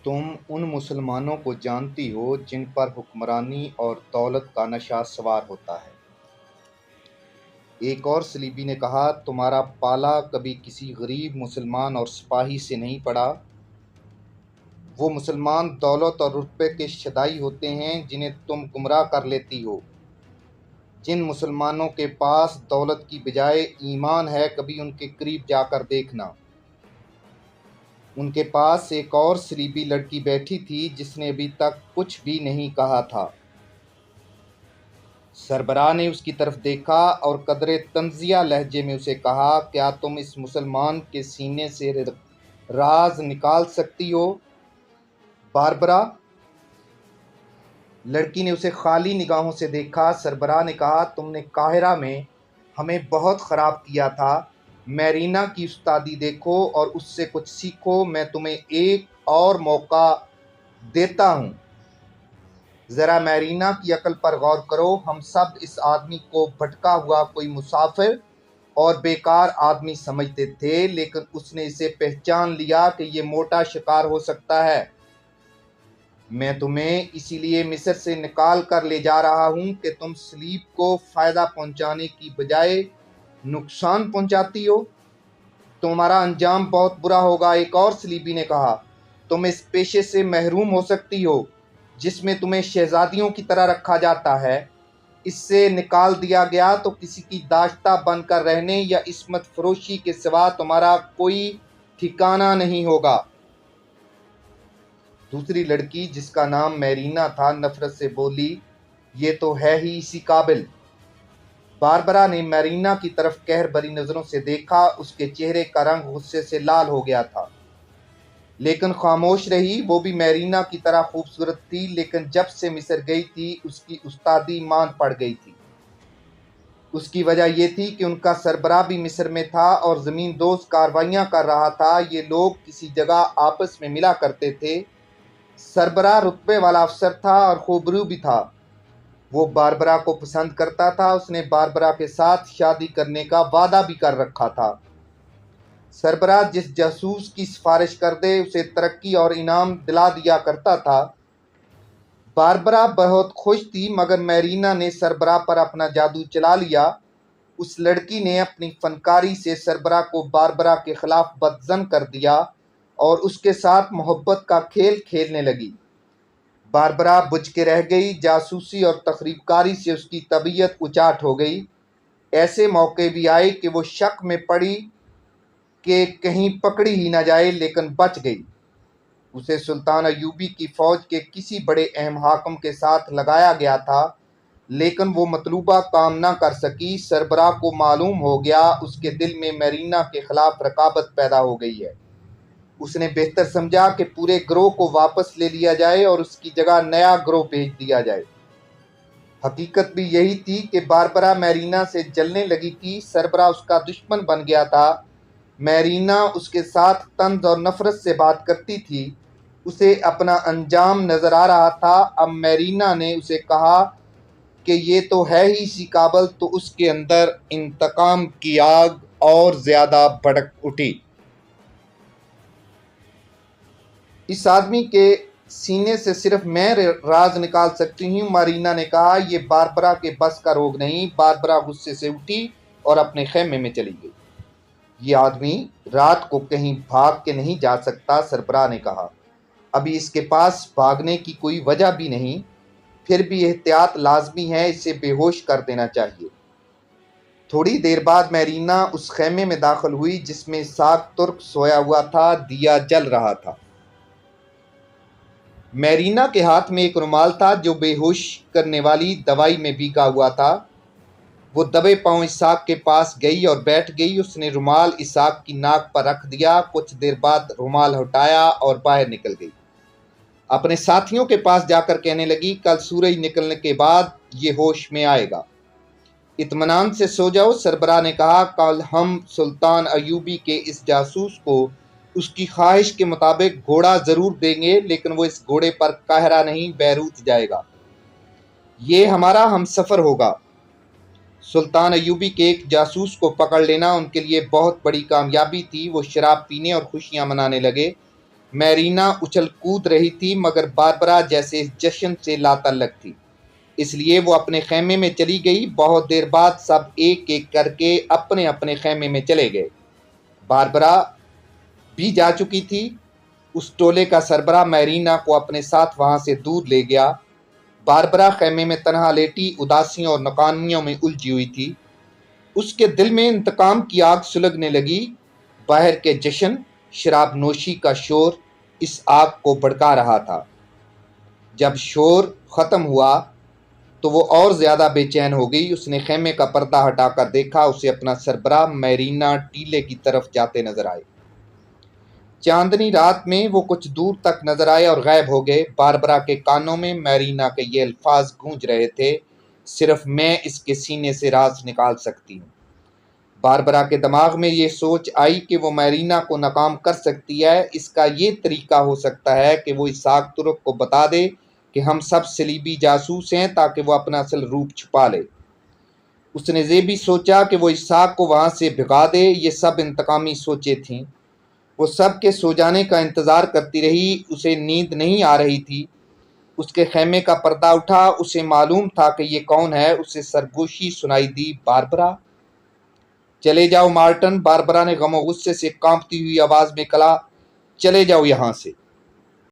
तुम उन मुसलमानों को जानती हो जिन पर हुक्मरानी और दौलत का नशा सवार होता है। एक और सलीबी ने कहा, तुम्हारा पाला कभी किसी गरीब मुसलमान और सिपाही से नहीं पड़ा। वो मुसलमान दौलत और रुतबे के शदाई होते हैं जिन्हें तुम गुमराह कर लेती हो। जिन मुसलमानों के पास दौलत की बजाय ईमान है, कभी उनके करीब जाकर देखना। उनके पास एक और सलीबी लड़की बैठी थी जिसने अभी तक कुछ भी नहीं कहा था। सरबराह ने उसकी तरफ देखा और कदरे तंजिया लहजे में उसे कहा, क्या तुम इस मुसलमान के सीने से राज निकाल सकती हो बारबरा? लड़की ने उसे खाली निगाहों से देखा। सरबराह ने कहा, तुमने काहिरा में हमें बहुत ख़राब किया था। मैरीना की उस्तादी देखो और उससे कुछ सीखो। मैं तुम्हें एक और मौका देता हूँ। ज़रा मैरीना की अकल पर गौर करो। हम सब इस आदमी को भटका हुआ कोई मुसाफिर और बेकार आदमी समझते थे, लेकिन उसने इसे पहचान लिया कि ये मोटा शिकार हो सकता है। मैं तुम्हें इसीलिए मिस्र से निकाल कर ले जा रहा हूँ कि तुम सलीब को फ़ायदा पहुँचाने की बजाय नुकसान पहुँचाती हो। तुम्हारा अंजाम बहुत बुरा होगा। एक और सलीबी ने कहा, तुम इस पेशे से महरूम हो सकती हो जिसमें तुम्हें शहजादियों की तरह रखा जाता है। इससे निकाल दिया गया तो किसी की दाश्ता बनकर रहने या इस्मत फरोशी के सिवा तुम्हारा कोई ठिकाना नहीं होगा। दूसरी लड़की, जिसका नाम मैरीना था, नफरत से बोली, ये तो है ही इसी काबिल। बारबरा ने मैरीना की तरफ कहर भरी नज़रों से देखा। उसके चेहरे का रंग गुस्से से लाल हो गया था, लेकिन खामोश रही। वो भी मैरीना की तरह खूबसूरत थी, लेकिन जब से मिस्र गई थी उसकी उस्तादी मान पड़ गई थी। उसकी वजह यह थी कि उनका सरबराह भी मिस्र में था और ज़मीन दोस्त कार्रवाइयाँ कर रहा था। ये लोग किसी जगह आपस में मिला करते थे। सरबराह रुतबे वाला अफसर था और खूबरू भी था। वो बारबरा को पसंद करता था। उसने बारबरा के साथ शादी करने का वादा भी कर रखा था। सरबराह जिस जासूस की सिफारिश कर दे उसे तरक्की और इनाम दिला दिया करता था। बारबरा बहुत खुश थी, मगर मैरीना ने सरबराह पर अपना जादू चला लिया। उस लड़की ने अपनी फनकारी से सरबराह को बारबरा के खिलाफ बदजन कर दिया और उसके साथ मोहब्बत का खेल खेलने लगी। बारबरा बुझ के रह गई। जासूसी और तखरीबकारी से उसकी तबीयत उचाट हो गई। ऐसे मौके भी आए कि वो शक में पड़ी कि कहीं पकड़ी ही न जाए, लेकिन बच गई। उसे सुल्तान अयूबी की फ़ौज के किसी बड़े अहम हाकिम के साथ लगाया गया था, लेकिन वो मतलूबा काम न कर सकी। सरबराह को मालूम हो गया उसके दिल में मैरीना के खिलाफ रकाबत पैदा हो गई है। उसने बेहतर समझा कि पूरे ग्रोह को वापस ले लिया जाए और उसकी जगह नया ग्रोह भेज दिया जाए। हकीकत भी यही थी कि बारबरा मैरीना से जलने लगी थी। सरबराह उसका दुश्मन बन गया था। मैरीना उसके साथ तंज और नफरत से बात करती थी। उसे अपना अंजाम नजर आ रहा था। अब मैरीना ने उसे कहा कि ये तो है ही इसी काबिल, तो उसके अंदर इंतकाम की आग और ज्यादा भड़क उठी। इस आदमी के सीने से सिर्फ मैं राज निकाल सकती हूँ, मैरीना ने कहा। यह बारबरा के बस का रोग नहीं। बारबरा गुस्से से उठी और अपने खेमे में चली गई। ये आदमी रात को कहीं भाग के नहीं जा सकता, सरबराह ने कहा। अभी इसके पास भागने की कोई वजह भी नहीं, फिर भी एहतियात लाजमी है। इसे बेहोश कर देना चाहिए। थोड़ी देर बाद मैरीना उस खेमे में दाखिल हुई जिसमें साग तुर्क सोया हुआ था। दिया जल रहा था। मैरीना के हाथ में एक रुमाल था जो बेहोश करने वाली दवाई में भीगा हुआ था। वो दबे पांव इसहाक के पास गई और बैठ गई। उसने रुमाल इसहाक की नाक पर रख दिया। कुछ देर बाद रुमाल हटाया और बाहर निकल गई। अपने साथियों के पास जाकर कहने लगी, कल सूरज निकलने के बाद ये होश में आएगा। इत्मीनान से सो जाओ, सरबराह ने कहा। कल हम सुल्तान अयूबी के इस जासूस को उसकी ख्वाहिश के मुताबिक घोड़ा ज़रूर देंगे, लेकिन वो इस घोड़े पर काहिरा नहीं बैरूत जाएगा। ये हमारा हमसफ़र होगा। सुल्तान अयूबी के एक जासूस को पकड़ लेना उनके लिए बहुत बड़ी कामयाबी थी। वो शराब पीने और खुशियां मनाने लगे। मैरीना उछल कूद रही थी, मगर बारबरा जैसे इस जश्न से लातल्लक थी, इसलिए वो अपने खेमे में चली गई। बहुत देर बाद सब एक एक करके अपने अपने खेमे में चले गए। बारबरा भी जा चुकी थी। उस टोले का सरबराह मैरीना को अपने साथ वहां से दूर ले गया। बारबरा खेमे में तनहा लेटी उदासियों और नाकामियों में उलझी हुई थी। उसके दिल में इंतकाम की आग सुलगने लगी। बाहर के जश्न, शराब नोशी का शोर इस आग को भड़का रहा था। जब शोर खत्म हुआ तो वो और ज्यादा बेचैन हो गई। उसने खेमे का पर्दा हटाकर देखा। उसे अपना सरबराह मैरीना टीले की तरफ जाते नजर आए। चांदनी रात में वो कुछ दूर तक नजर आए और गायब हो गए। बारबरा के कानों में मैरीना के ये अल्फाज गूंज रहे थे, सिर्फ मैं इसके सीने से राज निकाल सकती हूँ। बारबरा के दिमाग में ये सोच आई कि वो मैरीना को नाकाम कर सकती है। इसका ये तरीका हो सकता है कि वो इसहाक तुर्क को बता दे कि हम सब सलीबी जासूस हैं, ताकि वो अपना असल रूप छुपा ले। उसने ये भी सोचा कि वो इसहाक को वहां से भिगा दे। ये सब इंतकामी सोचें थीं। वो सब के सो जाने का इंतजार करती रही। उसे नींद नहीं आ रही थी। उसके खेमे का पर्दा उठा। उसे मालूम था कि ये कौन है। उसे सरगोशी सुनाई दी, बारबरा। चले जाओ मार्टन, बारबरा ने गमो गुस्से से कांपती हुई आवाज में कहा, चले जाओ यहां से।